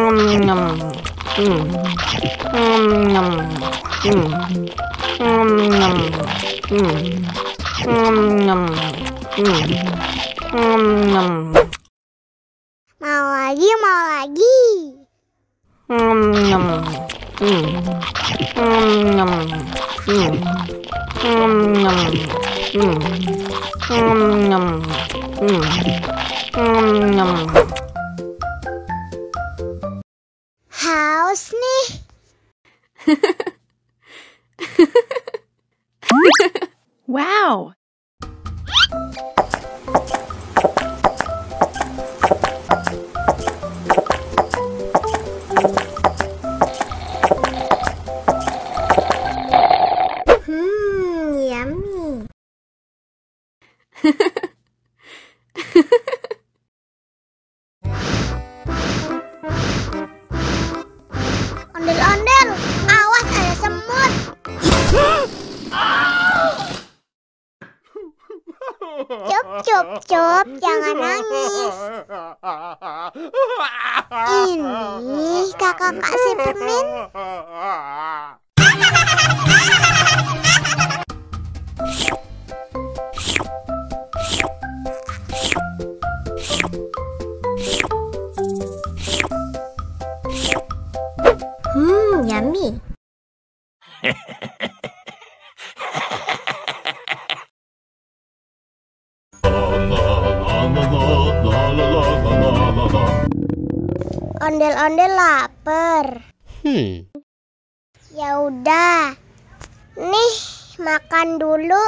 Mau lagi, mau lagi. Haus nih. Wow! Yummy. Ondel-ondel, awas ada semut. Cup, cup, cup, jangan nangis. Ini kakak kasih permen. Yummy. Ondel-ondel lapar. Ya udah. Nih, makan dulu.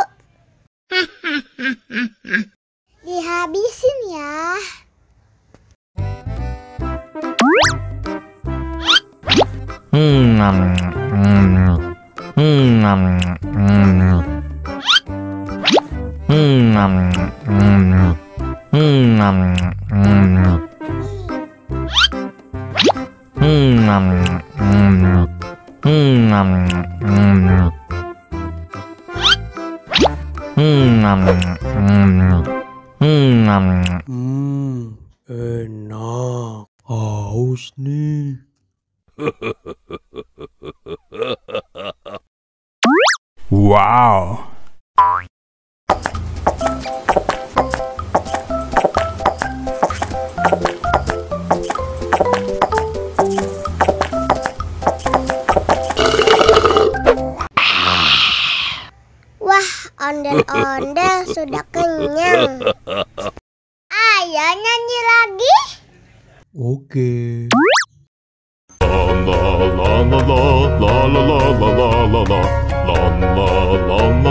Dihabisin ya. Enak. Haus nih. Wow. Wah, ondel-ondel sudah kenyang. Ayo nyanyi lagi. Oke. La la la la la la la la la la la la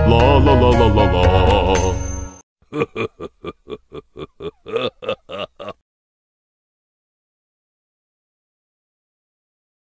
la la la la.